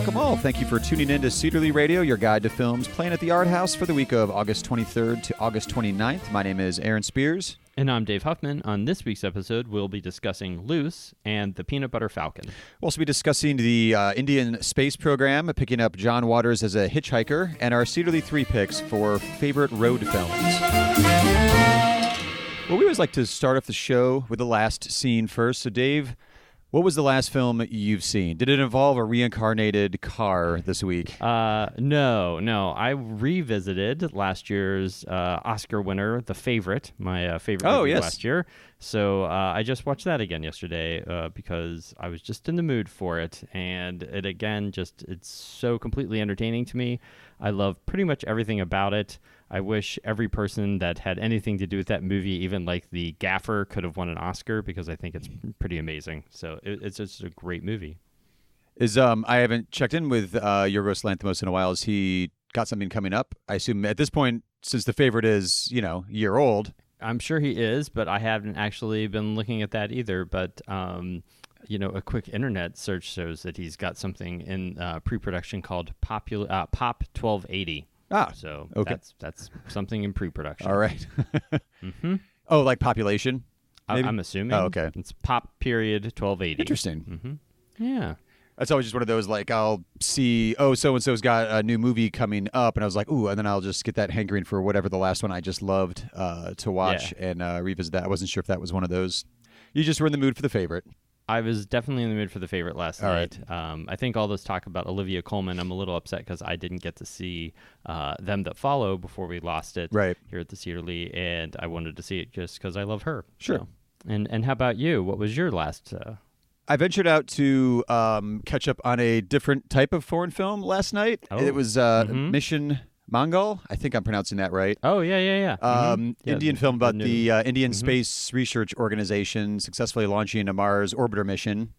welcome all. Thank you for tuning in to Cedarly Radio, your guide to films playing at the Art House for the week of August 23rd to August 29th. My name is Aaron Spears. And I'm Dave Huffman. On this week's episode, we'll be discussing Luce and the Peanut Butter Falcon. We'll also be discussing the Indian space program, picking up John Waters as a hitchhiker, and our Cedarly 3 picks for favorite road films. Well, we always like to start off the show with the last scene first. So, Dave, what was the last film you've seen? Did it involve a reincarnated car this week? No. I revisited last year's Oscar winner, The Favorite, my favorite movie last year. So I just watched that again yesterday because I was just in the mood for it. And it, again, it's so completely entertaining to me. I love pretty much everything about it. I wish every person that had anything to do with that movie, even like the gaffer, could have won an Oscar because I think it's pretty amazing. So it's just a great movie. I haven't checked in with Yorgos Lanthimos in a while. Has he got something coming up? I assume at this point, since The Favorite is, a year old. I'm sure he is, but I haven't actually been looking at that either. But, a quick internet search shows that he's got something in pre-production called Pop 1280. So okay. That's something in pre-production. All right. Mm-hmm. Oh, like population? I'm assuming. Oh, okay. It's Pop period 1280. Interesting. Mm-hmm. Yeah. That's always just one of those, like, I'll see, so-and-so's got a new movie coming up, and I was like, ooh, and then I'll just get that hankering for whatever the last one I just loved to watch and revisit that. I wasn't sure if that was one of those. You just were in the mood for The Favorite. I was definitely in the mood for The Favorite last night. Right. I think all this talk about Olivia Colman, I'm a little upset because I didn't get to see Them That Follow before we lost it here at the Cedarly, and I wanted to see it just because I love her. Sure. So. And how about you? What was your last... I ventured out to catch up on a different type of foreign film last night. Oh. It was Mission Mongol. I think I'm pronouncing that right. Oh, yeah. Indian film about the Indian Space Research Organization successfully launching a Mars orbiter mission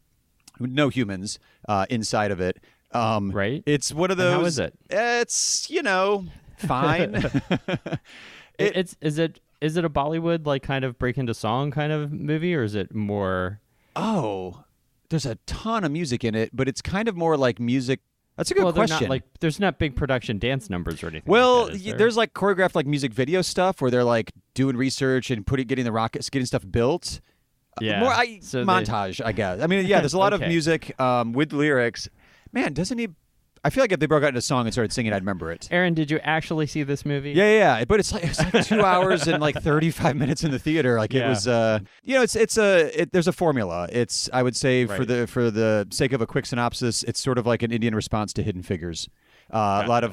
with no humans inside of it. Right. It's one of those... And how is it? It's, fine. Is it a Bollywood, like, kind of break into song kind of movie, or is it more... Oh, there's a ton of music in it, but it's kind of more like music. That's a good question. There's not big production dance numbers or anything. Well, like that, there's like choreographed like music video stuff where they're like doing research and getting the rockets, getting stuff built. Yeah. Montage, I guess. I mean, yeah, there's a lot of music with lyrics. Man, doesn't he? I feel like if they broke out into song and started singing, I'd remember it. Aaron, did you actually see this movie? Yeah. But it's like 2 hours and like 35 minutes in the theater. Like it was, there's a formula. It's, I would say, for the sake of a quick synopsis, it's sort of like an Indian response to Hidden Figures. A lot of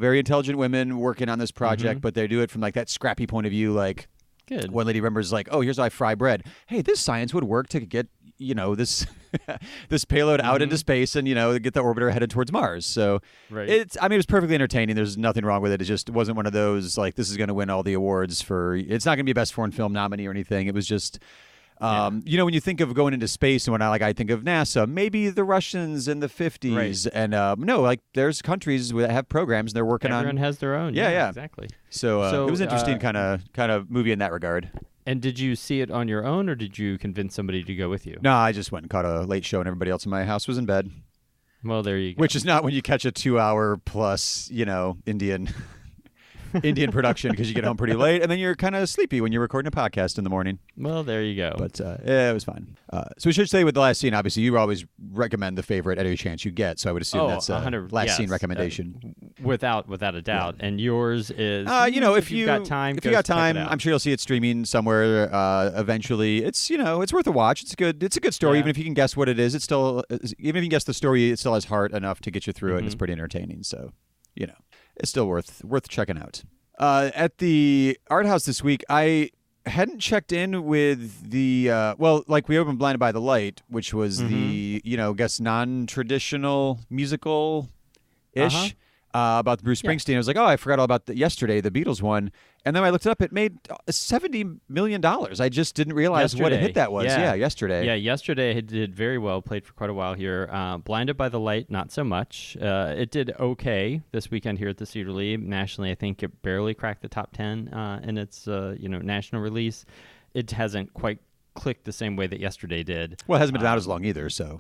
very intelligent women working on this project, but they do it from like that scrappy point of view. Like, good. One lady remembers like, oh, here's how I fry bread. Hey, this science would work to get this this payload out into space and get the orbiter headed towards Mars. So it was perfectly entertaining. There's nothing wrong with it. It just wasn't one of those like this is going to win all the awards for. It's not going to be a best foreign film nominee or anything. It was just. When you think of going into space and I think of NASA, maybe the Russians in the 50s. And no, like there's countries that have programs and they're working Everyone has their own. Yeah. Exactly. So it was interesting kind of movie in that regard. And did you see it on your own or did you convince somebody to go with you? No, I just went and caught a late show and everybody else in my house was in bed. Well, there you go. Which is not when you catch a 2-hour plus, Indian production because you get home pretty late and then you're kind of sleepy when you're recording a podcast in the morning. Well, there you go. But it was fine. So we should say with the last scene, obviously, you always recommend The Favorite at any chance you get. So I would assume that's a last scene recommendation. Without a doubt. Yeah. And yours is, if you've got time, I'm sure you'll see it streaming somewhere eventually. It's, it's worth a watch. It's a good story. Even if you can guess what it is, even if you can guess the story, it still has heart enough to get you through it. And it's pretty entertaining. So, it's still worth checking out. At the Art House this week, I hadn't checked in with the we opened Blinded by the Light, which was the non-traditional musical-ish about Bruce Springsteen. I was like, oh, I forgot all about yesterday, the Beatles one. And then I looked it up. It made $70 million. I just didn't realize what a hit that was. Yeah, yesterday. Yeah, yesterday it did very well. Played for quite a while here. Blinded by the Light, not so much. It did okay this weekend here at the Cedarly. Nationally, I think it barely cracked the top 10 in its national release. It hasn't quite clicked the same way that yesterday did. Well, it hasn't been out as long either, so...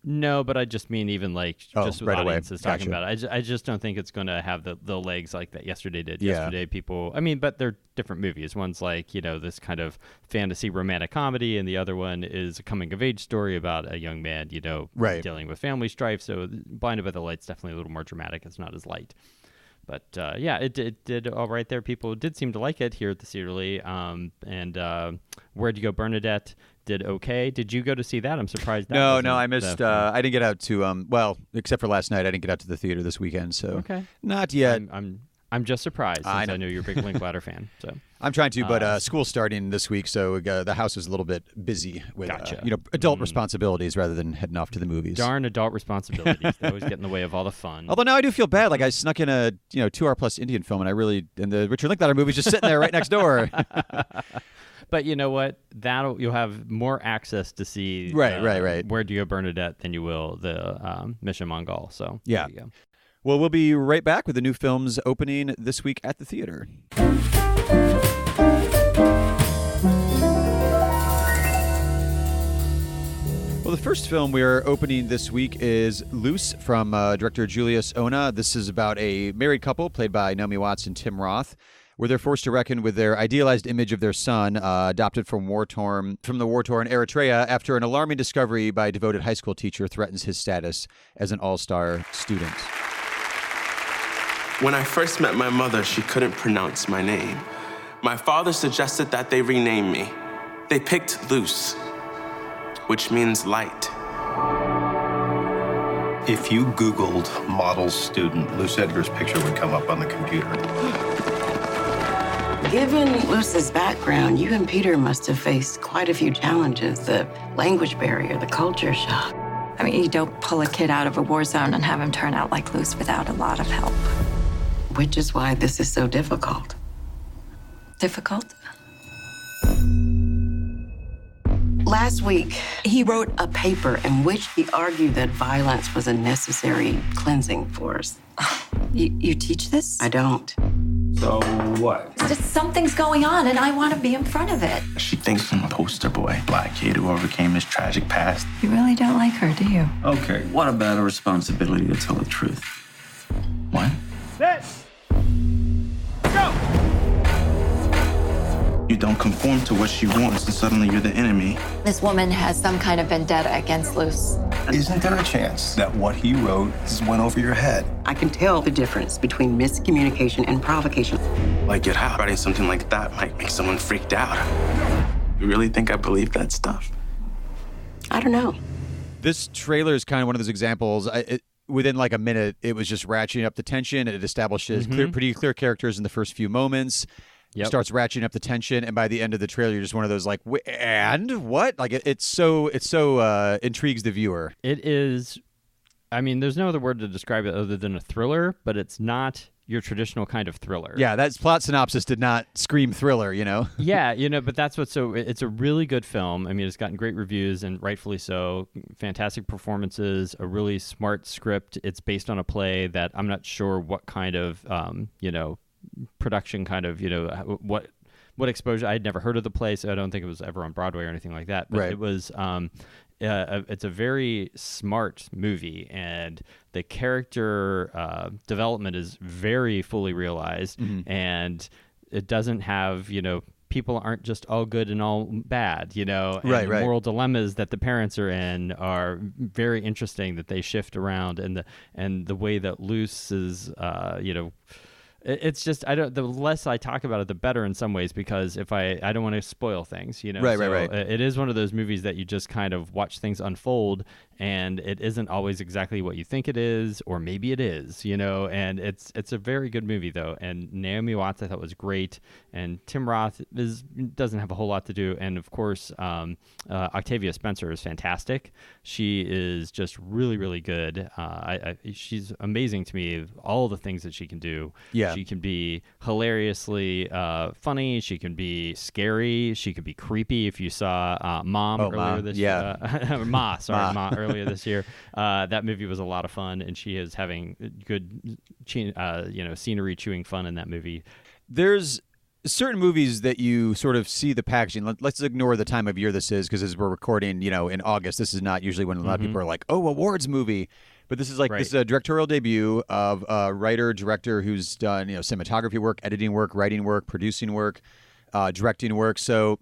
No, but I just mean even like just with right audiences away. talking Gotcha. about it. I just don't think it's going to have the legs like that Yesterday did. Yeah. Yesterday people, I mean, but they're different movies. One's like, this kind of fantasy romantic comedy, and the other one is a coming of age story about a young man, Right. dealing with family strife. So Blinded by the Light's definitely a little more dramatic. It's not as light. But it did all right there. People did seem to like it here at the Cedar Lee. And Where'd You Go, Bernadette did okay. Did you go to see that? I'm surprised. No, I missed. I didn't get out to except for last night. I didn't get out to the theater this weekend. So okay, not yet. I'm just surprised since I know you're a big Linklater fan. So I'm trying to, but school's starting this week, so the house is a little bit busy with adult responsibilities rather than heading off to the movies. Darn adult responsibilities. They always get in the way of all the fun. Although now I do feel bad. Like I snuck in a 2-hour plus Indian film, and the Richard Linklater movie's just sitting there right next door. But you know what? You'll have more access to see right. Where'd You Go, Bernadette than you will the Mission Mongol. So yeah. There you go. Well, we'll be right back with the new films opening this week at the theater. Well, the first film we are opening this week is Luce from director Julius Onah. This is about a married couple played by Naomi Watts and Tim Roth, where they're forced to reckon with their idealized image of their son, adopted from the war-torn Eritrea, after an alarming discovery by a devoted high school teacher threatens his status as an all-star student. When I first met my mother, she couldn't pronounce my name. My father suggested that they rename me. They picked Luce, which means light. If you Googled model student, Luce Edgar's picture would come up on the computer. Given Luce's background, you and Peter must have faced quite a few challenges. The language barrier, the culture shock. I mean, you don't pull a kid out of a war zone and have him turn out like Luce without a lot of help. Which is why this is so difficult. Difficult? Last week, he wrote a paper in which he argued that violence was a necessary cleansing force. You teach this? I don't. So what? Just something's going on, and I want to be in front of it. She thinks I'm a poster boy, black kid who overcame his tragic past. You really don't like her, do you? Okay, what about a responsibility to tell the truth? What? You don't conform to what she wants, and suddenly you're the enemy. This woman has some kind of vendetta against Luce. Isn't there a chance that what he wrote just went over your head? I can tell the difference between miscommunication and provocation. Like, get how writing something like that might make someone freaked out. You really think I believe that stuff? I don't know. This trailer is kind of one of those examples. Within like a minute, it was just ratcheting up the tension. It establishes pretty clear characters in the first few moments. Yep. Starts ratcheting up the tension, and by the end of the trailer, you're just one of those like, and what? Like it so intrigues the viewer. It is. I mean, there's no other word to describe it other than a thriller, but it's not your traditional kind of thriller. Yeah, that plot synopsis did not scream thriller, Yeah, but that's what's it's a really good film. I mean, it's gotten great reviews, and rightfully so. Fantastic performances, a really smart script. It's based on a play that I'm not sure what kind of, production kind of, what exposure. I'd never heard of the play, so I don't think it was ever on Broadway or anything like that. But right. It was, it's a very smart movie, and the character development is very fully realized, and it doesn't have, people aren't just all good and all bad, and right. The moral dilemmas that the parents are in are very interesting, that they shift around, and the way that Luce is, it's just the less I talk about it, the better in some ways, because if I don't want to spoil things, Right. It is one of those movies that you just kind of watch things unfold, and it isn't always exactly what you think it is, or maybe it is, and it's a very good movie though. And Naomi Watts I thought was great, and Tim Roth doesn't have a whole lot to do, and of course Octavia Spencer is fantastic. She is just really, really good. She's amazing to me, all the things that she can do. Yeah. She can be hilariously funny. She can be scary. She could be creepy. If you saw Mom earlier this year, earlier this year, that movie was a lot of fun, and she is having good, scenery chewing fun in that movie. There's certain movies that you sort of see the packaging. Let's ignore the time of year this is, because as we're recording, in August, this is not usually when a lot of people are like, oh, awards movie. But this is this is a directorial debut of a writer-director who's done, cinematography work, editing work, writing work, producing work, directing work. So,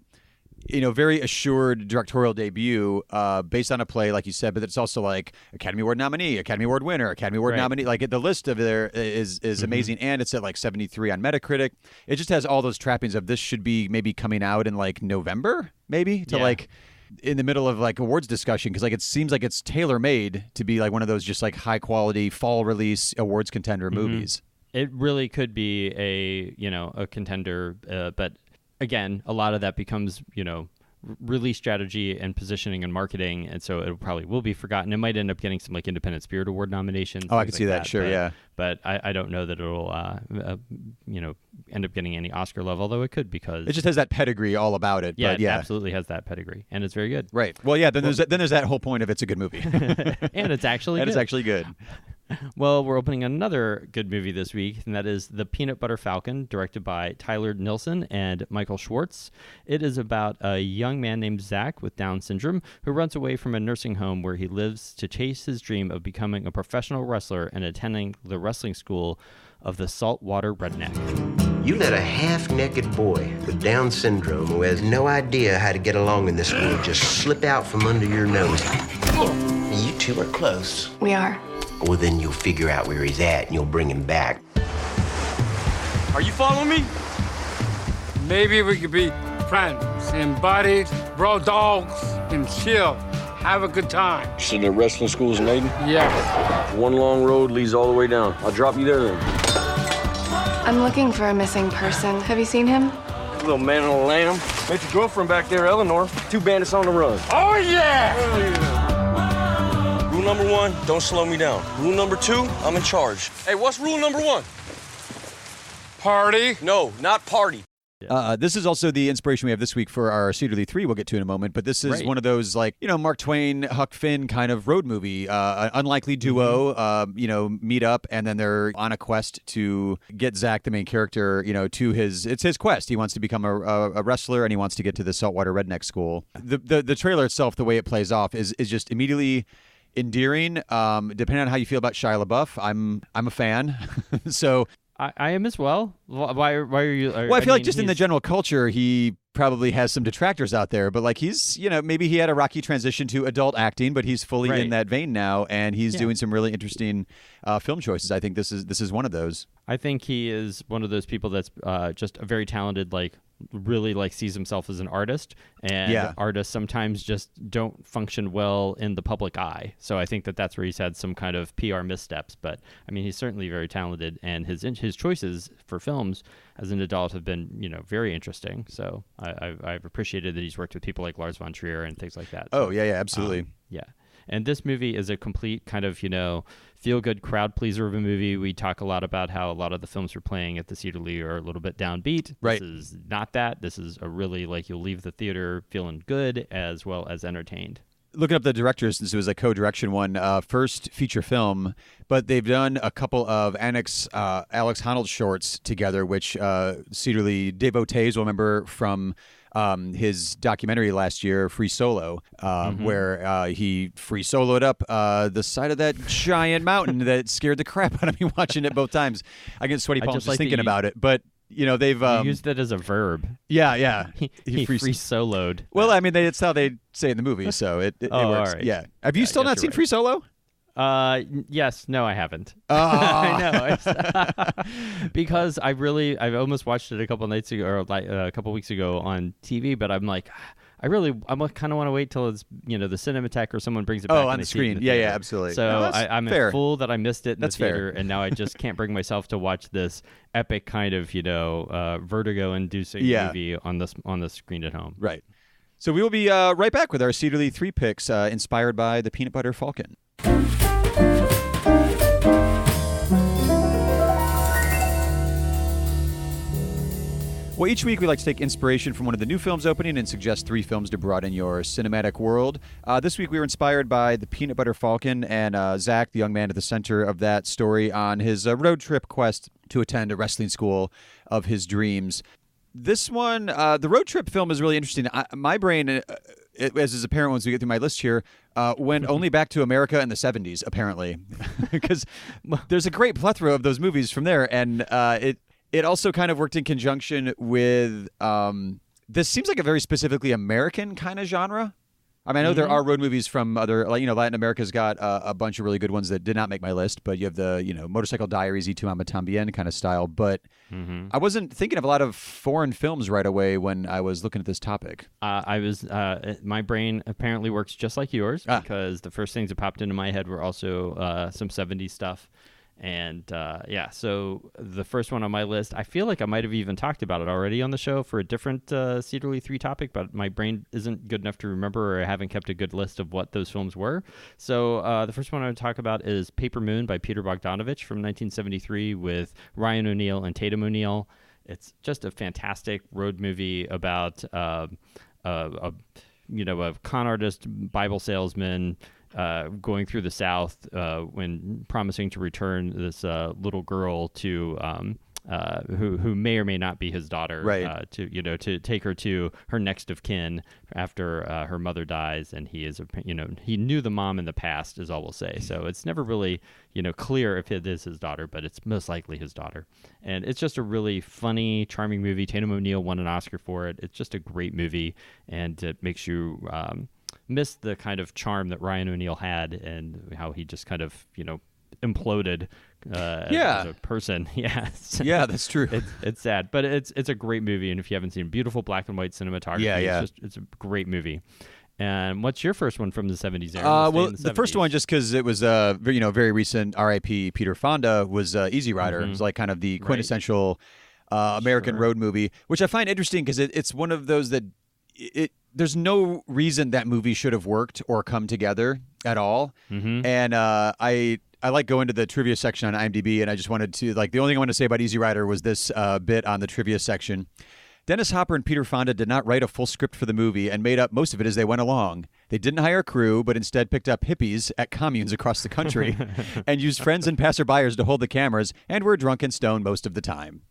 very assured directorial debut based on a play, like you said, but it's also like Academy Award nominee, Academy Award winner, Academy Award nominee. Like the list of there is amazing, and it's at like 73 on Metacritic. It just has all those trappings of this should be maybe coming out in like November, maybe like in the middle of like awards discussion, because like it seems like it's tailor made to be like one of those just like high quality fall release awards contender movies. It really could be a contender, but. Again, a lot of that becomes, release strategy and positioning and marketing, and so it probably will be forgotten. It might end up getting some like Independent Spirit Award nominations. Oh, I can see that. Sure, yeah. But I don't know that it'll, end up getting any Oscar love, although it could, because it just has that pedigree all about it. Yeah, but it absolutely has that pedigree, and it's very good. Right. Well, yeah. Then there's that whole point of it's a good movie, and it's actually good. It's actually good. Well, we're opening another good movie this week, and that is The Peanut Butter Falcon, directed by Tyler Nilson and Michael Schwartz. It is about a young man named Zach with Down syndrome who runs away from a nursing home where he lives to chase his dream of becoming a professional wrestler and attending the wrestling school of the Saltwater Redneck. You let a half-naked boy with Down syndrome who has no idea how to get along in this world just slip out from under your nose. You two are close. We are. Well, then you'll figure out where he's at and you'll bring him back. Are you following me? Maybe we could be friends and buddies, bro dogs, and chill. Have a good time. So the wrestling school's in Aiden? Yeah. One long road leads all the way down. I'll drop you there then. I'm looking for a missing person. Have you seen him? Little man on a lamb. Met your girlfriend back there, Eleanor. 2 bandits on the run. Oh, yeah! Oh, yeah. Rule number 1, don't slow me down. Rule number 2, I'm in charge. Hey, what's rule number 1? Party? No, not party. This is also the inspiration we have this week for our Cedar 3 we'll get to in a moment, but this is one of those like, Mark Twain, Huck Finn kind of road movie, unlikely duo, meet up, and then they're on a quest to get Zach, the main character, to it's his quest. He wants to become a wrestler, and he wants to get to the Saltwater Redneck School. The trailer itself, the way it plays off is just immediately endearing. Depending on how you feel about Shia LaBeouf, I'm a fan. So I am as well. Why are you? Well, I feel like just in the general culture, he probably has some detractors out there, but like he's, maybe he had a rocky transition to adult acting, but he's fully in that vein now, and he's doing some really interesting film choices. I think this is one of those. I think he is one of those people that's just a very talented, like really like sees himself as an artist, and artists sometimes just don't function well in the public eye. So I think that's where he's had some kind of PR missteps. But I mean, he's certainly very talented, and his choices for films as an adult have been, very interesting. So I've appreciated that he's worked with people like Lars von Trier and things like that. Oh, yeah, absolutely. Yeah. And this movie is a complete kind of, feel-good crowd pleaser of a movie. We talk a lot about how a lot of the films we're playing at the Cedar Lee are a little bit downbeat. Right. This is not that. This is a really, you'll leave the theater feeling good as well as entertained. Looking up the directors, since it was a co-direction one, first feature film, but they've done a couple of Alex Honnold shorts together, which Cedar Lee devotees will remember from his documentary last year, Free Solo, where he free soloed up the side of that giant mountain that scared the crap out of me watching it both times. I get sweaty palms just thinking about it, but they've used it as a verb. Yeah. He free soloed. Well, I mean, it's how they say it in the movie, so it works. All right. Yeah. Have you still not seen Free Solo? Yes. No, I haven't. I know. Because I almost watched it a couple nights ago, or like a couple weeks ago on TV, but I'm like, I kind of want to wait till it's, the Cinematheque or someone brings it back on the screen. Yeah, absolutely. So I'm a fool that I missed it in that's the theater, fair. and now I just can't bring myself to watch this epic kind of, vertigo-inducing movie on the screen at home. Right. So we will be right back with our Cedar Lee 3 picks inspired by the Peanut Butter Falcon. Well, each week we like to take inspiration from one of the new films opening and suggest 3 films to broaden your cinematic world. This week we were inspired by The Peanut Butter Falcon and Zach, the young man at the center of that story, on his road trip quest to attend a wrestling school of his dreams. This one, the road trip film is really interesting. My brain, as is apparent once we get through my list here, went only back to America in the 70s, apparently. Because there's a great plethora of those movies from there. And it also kind of worked in conjunction with, this seems like a very specifically American kind of genre. I mean, I know there are road movies from other, Latin America's got a bunch of really good ones that did not make my list, but you have the, Motorcycle Diaries, Y Tu Mamá También kind of style. But I wasn't thinking of a lot of foreign films right away when I was looking at this topic. My brain apparently works just like yours because the first things that popped into my head were also some 70s stuff. And so the first one on my list, I feel like I might have even talked about it already on the show for a different Cedar 3 topic, but my brain isn't good enough to remember, or I haven't kept a good list of what those films were. So the first one I would talk about is Paper Moon by Peter Bogdanovich from 1973 with Ryan O'Neal and Tatum O'Neal. It's just a fantastic road movie about a con artist, Bible salesman, going through the South when promising to return this little girl to who may or may not be his daughter, right? To take her to her next of kin after her mother dies, and he is he knew the mom in the past, is all we'll say. So it's never really clear if it is his daughter, but it's most likely his daughter. And it's just a really funny, charming movie. Tatum O'Neal won an Oscar for it. It's just a great movie, and it makes you miss the kind of charm that Ryan O'Neal had and how he just kind of imploded as a person. Yeah, that's true. It's sad, but it's a great movie, and if you haven't seen beautiful black and white cinematography, it's a great movie. And what's your first one from the 70s, Aaron? The first one, just because it was very recent, R.I.P. Peter Fonda, was Easy Rider. It was like kind of the quintessential American road movie, which I find interesting because it's one of those that there's no reason that movie should have worked or come together at all. And I like going to the trivia section on IMDb, and I just wanted to, the only thing I wanted to say about Easy Rider was this bit on the trivia section. Dennis Hopper and Peter Fonda did not write a full script for the movie and made up most of it as they went along. They didn't hire a crew, but instead picked up hippies at communes across the country and used friends and passerbyers to hold the cameras, and were drunk and stoned most of the time.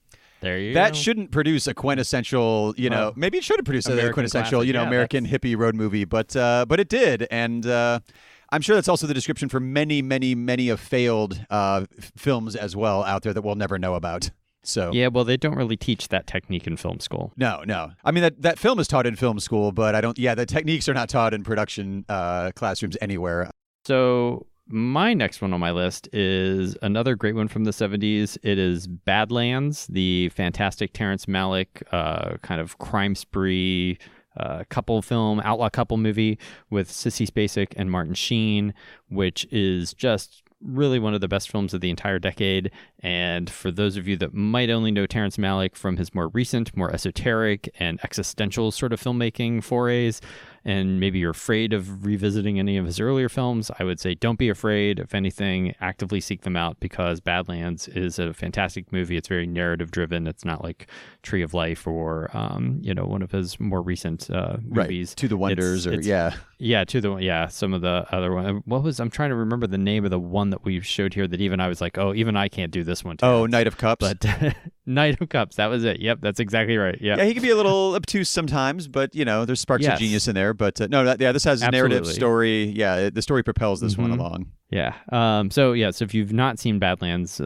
There you that go. Shouldn't produce a quintessential, maybe it should have produced a quintessential, classic. American hippie road movie, but it did. And I'm sure that's also the description for many, many, many of failed films as well out there that we'll never know about. So yeah, well, they don't really teach that technique in film school. No. I mean, that film is taught in film school, but the techniques are not taught in production classrooms anywhere. So my next one on my list is another great one from the 70s. It is Badlands, the fantastic Terrence Malick kind of crime spree couple film, outlaw couple movie with Sissy Spacek and Martin Sheen, which is just really one of the best films of the entire decade. And for those of you that might only know Terrence Malick from his more recent, more esoteric and existential sort of filmmaking forays, and maybe you're afraid of revisiting any of his earlier films, I would say don't be afraid. If anything, actively seek them out, because Badlands is a fantastic movie. It's very narrative driven. It's not like Tree of Life or one of his more recent movies. Right. To the Wonders some of the other one. I'm trying to remember the name of the one that we showed here that even I was like, oh, even I can't do this one. Oh, Knight of Cups. But Knight of Cups, that was it. Yep, that's exactly right. Yep. Yeah, he can be a little obtuse sometimes, but there's sparks of genius in there. But this has a narrative story. Yeah, the story propels this one along. Yeah. So if you've not seen Badlands,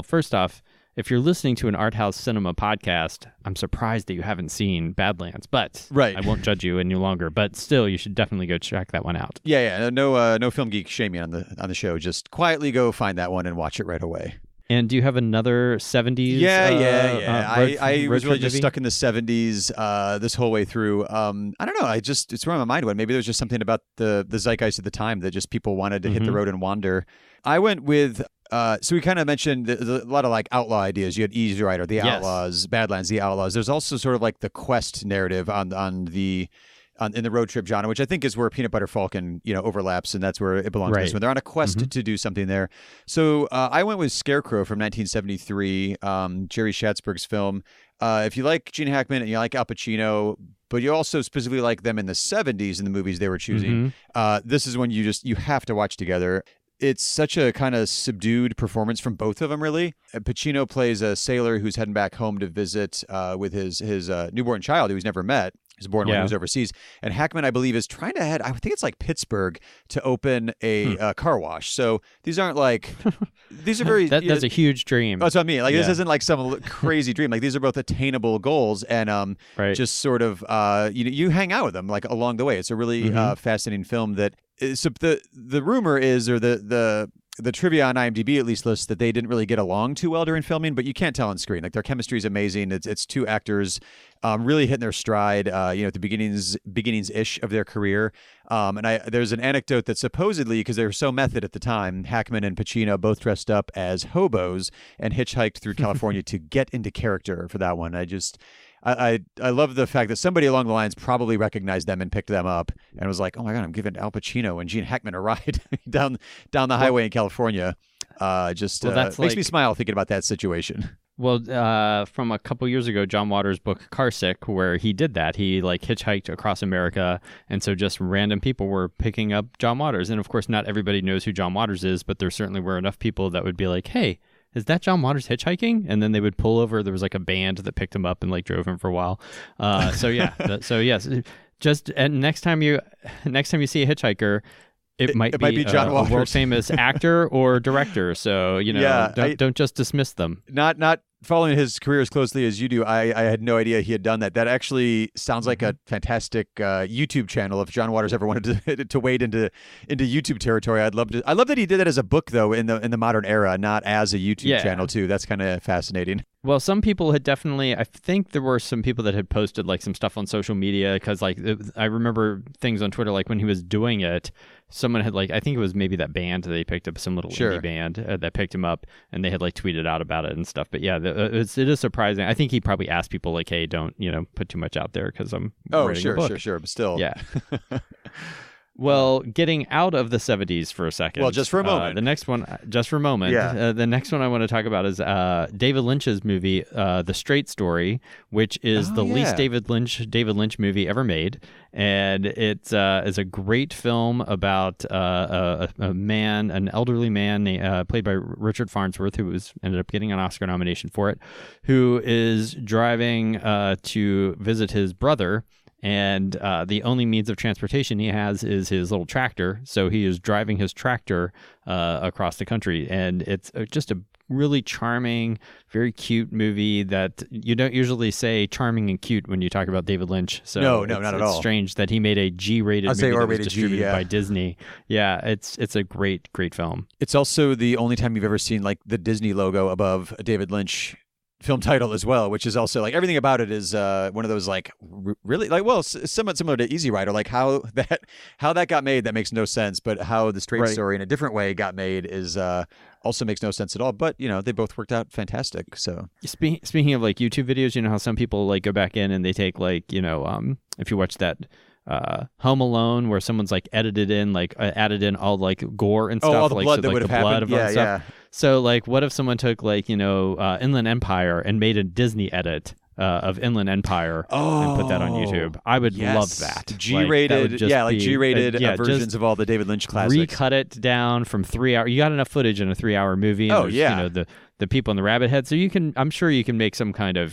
first off, if you're listening to an art house cinema podcast, I'm surprised that you haven't seen Badlands, but I won't judge you any longer. But still, you should definitely go check that one out. Yeah. No film geek shaming on the show. Just quietly go find that one and watch it right away. And do you have another 70s? Yeah. I was really just stuck in the 70s this whole way through. I don't know. It's where my mind went. Maybe there was just something about the zeitgeist at the time that just people wanted to hit the road and wander. I went with, so we kind of mentioned a lot of like outlaw ideas. You had Easy Rider, the Outlaws, Badlands, the Outlaws. There's also sort of like the quest narrative in the road trip genre, which I think is where Peanut Butter Falcon, overlaps, and that's where it belongs. Right. When they're on a quest to do something there. So I went with Scarecrow from 1973, Jerry Schatzberg's film. If you like Gene Hackman and you like Al Pacino, but you also specifically like them in the 70s in the movies they were choosing, this is one you have to watch together. it's such a kind of subdued performance from both of them, really. Pacino plays a sailor who's heading back home to visit with his newborn child who he's never met. He was born when he was overseas. And Hackman, I believe, is trying to head, I think it's like Pittsburgh, to open a car wash. So these aren't like, these are very... That's a huge dream. That's what I mean. Like, this isn't like some crazy dream. Like, these are both attainable goals. And just sort of, you hang out with them like along the way. It's a really fascinating film that... So the rumor is, or the trivia on IMDb at least lists that they didn't really get along too well during filming, but you can't tell on screen. Like, their chemistry is amazing. It's two actors really hitting their stride, at the beginnings-ish of their career. And there's an anecdote that supposedly, because they were so method at the time, Hackman and Pacino both dressed up as hobos and hitchhiked through California to get into character for that one. I love the fact that somebody along the lines probably recognized them and picked them up and was like, oh my God, I'm giving Al Pacino and Gene Hackman a ride down the highway in California. Makes me smile thinking about that situation. Well, from a couple years ago, John Waters' book Carsick, where he did that. He like hitchhiked across America, and so just random people were picking up John Waters. And of course, not everybody knows who John Waters is, but there certainly were enough people that would be like, hey, is that John Waters hitchhiking? And then they would pull over. There was like a band that picked him up and like drove him for a while. So yes, just and next time you see a hitchhiker, it might be John Waters, a world famous actor or director. So don't just dismiss them. Not following his career as closely as you do, I had no idea he had done that. That actually sounds like a fantastic YouTube channel. If John Waters ever wanted to wade into YouTube territory, I'd love to. I love that he did that as a book, though, in the modern era, not as a YouTube channel too. That's kind of fascinating. Well, some people had definitely, I think there were some people that had posted like some stuff on social media because like I remember things on Twitter, like when he was doing it, someone had like, I think it was maybe that band that they picked up, some little indie band that picked him up, and they had like tweeted out about it and stuff. But yeah, it is surprising. I think he probably asked people like, hey, don't, put too much out there because I'm writing a book. Sure. But still. Yeah. Well, getting out of the 70s for a second. Well, just for a moment. The next one, just for a moment. Yeah. The next one I want to talk about is David Lynch's movie, The Straight Story, which is least David Lynch movie ever made. And it's a great film about a man, an elderly man played by Richard Farnsworth, who ended up getting an Oscar nomination for it, who is driving to visit his brother. And the only means of transportation he has is his little tractor. So he is driving his tractor across the country. And it's just a really charming, very cute movie that you don't usually say charming and cute when you talk about David Lynch. So no, not at all. It's strange that he made a G-rated movie that was distributed by Disney. Yeah, it's a great film. It's also the only time you've ever seen like the Disney logo above a David Lynch film title as well, which is also like everything about it is one of those like really like, well, somewhat similar to Easy Rider, like how that got made, that makes no sense, but how The Straight Story in a different way got made is also makes no sense at all. But they both worked out fantastic. So speaking of like YouTube videos, how some people like go back in and they take like if you watch that Home Alone, where someone's like added in all like gore and stuff, all the like blood so, that like, would have happened. Stuff. Yeah. So like, what if someone took like Inland Empire and made a Disney edit of Inland Empire and put that on YouTube? I would love that. G-rated, G-rated versions of all the David Lynch classics. Recut it down from 3 hours. You got enough footage in a 3-hour movie. And the people in the rabbit head. So I'm sure you can make some kind of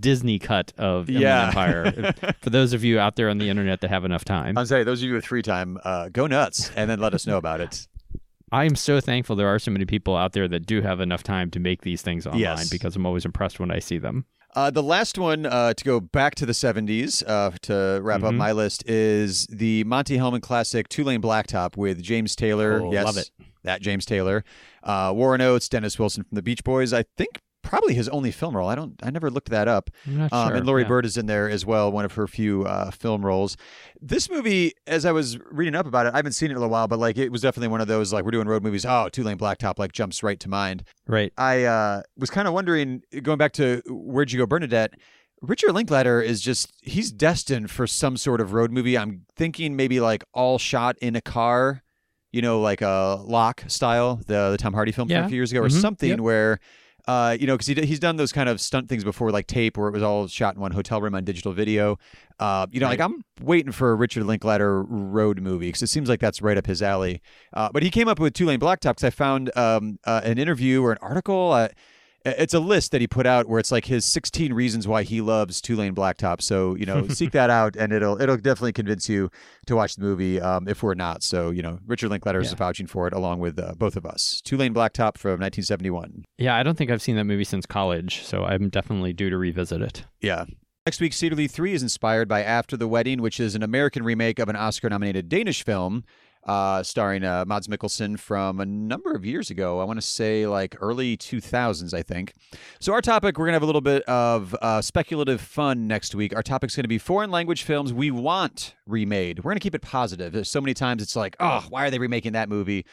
Disney cut of Inland Empire. For those of you out there on the internet that have enough time, I'm saying those of you with free time, go nuts and then let us know about it. I am so thankful there are so many people out there that do have enough time to make these things online because I'm always impressed when I see them. The last one to go back to the 70s to wrap up my list is the Monty Hellman classic Two Lane Blacktop with James Taylor. Oh, love it. That James Taylor. Warren Oates, Dennis Wilson from the Beach Boys. I think probably his only film role. I never looked that up. I'm not sure. And Laurie Bird is in there as well, one of her few film roles. This movie, as I was reading up about it, I haven't seen it in a while, but like it was definitely one of those like we're doing road movies. Oh, Two Lane Blacktop like jumps right to mind. Right. I was kind of wondering, going back to Where'd You Go, Bernadette? Richard Linklater he's destined for some sort of road movie. I'm thinking maybe like all shot in a car, like a Lock style, the Tom Hardy film from a few years ago, or something where because he's done those kind of stunt things before, like Tape, where it was all shot in one hotel room on digital video. Like I'm waiting for a Richard Linklater road movie because it seems like that's right up his alley. But he came up with Two Lane Blacktop because I found an interview or an article. It's a list that he put out where it's like his 16 reasons why he loves Two Lane Blacktop. So, seek that out and it'll definitely convince you to watch the movie if we're not. So, Richard Linklater is vouching for it along with both of us. Two Lane Blacktop from 1971. Yeah, I don't think I've seen that movie since college, so I'm definitely due to revisit it. Yeah. Next week, Cedar Lee 3 is inspired by After the Wedding, which is an American remake of an Oscar-nominated Danish film. Starring Mads Mikkelsen from a number of years ago. I want to say like early 2000s, I think. So our topic, we're going to have a little bit of speculative fun next week. Our topic's going to be foreign language films we want remade. We're going to keep it positive. There's so many times it's like, oh, why are they remaking that movie?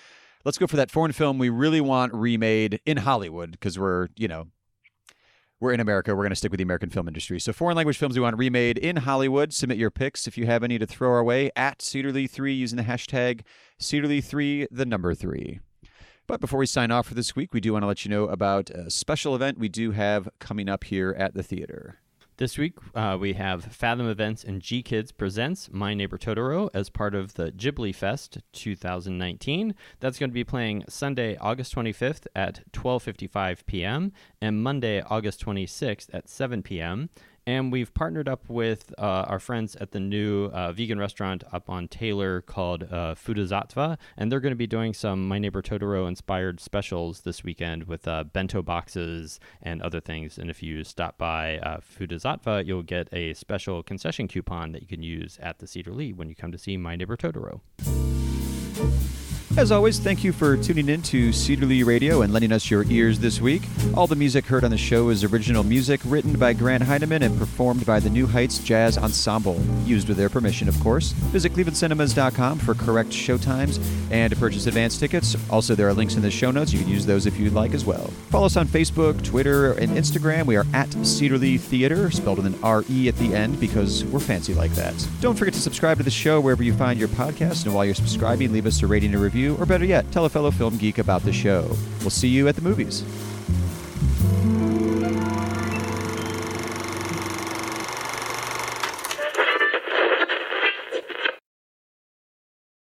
Let's go for that foreign film we really want remade in Hollywood because we're in America. We're going to stick with the American film industry. So foreign language films we want remade in Hollywood. Submit your picks if you have any to throw our way at CedarLee3 using the hashtag CedarLee3, the number 3. But before we sign off for this week, we do want to let you know about a special event we do have coming up here at the theater. This week, we have Fathom Events and G-Kids presents My Neighbor Totoro as part of the Ghibli Fest 2019. That's going to be playing Sunday, August 25th at 12:55 p.m. and Monday, August 26th at 7 p.m. And we've partnered up with our friends at the new vegan restaurant up on Taylor called Fudazatva, and they're going to be doing some My Neighbor Totoro-inspired specials this weekend with bento boxes and other things. And if you stop by Fudazatva, you'll get a special concession coupon that you can use at the Cedar Lee when you come to see My Neighbor Totoro. As always, thank you for tuning in to Cedar Lee Radio and lending us your ears this week. All the music heard on the show is original music written by Grant Heineman and performed by the New Heights Jazz Ensemble, used with their permission, of course. Visit clevelandcinemas.com for correct showtimes and to purchase advance tickets. Also, there are links in the show notes. You can use those if you'd like as well. Follow us on Facebook, Twitter, and Instagram. We are at Cedar Lee Theater, spelled with an R-E at the end because we're fancy like that. Don't forget to subscribe to the show wherever you find your podcast, and while you're subscribing, leave us a rating and review, or better yet, tell a fellow film geek about the show. We'll see you at the movies.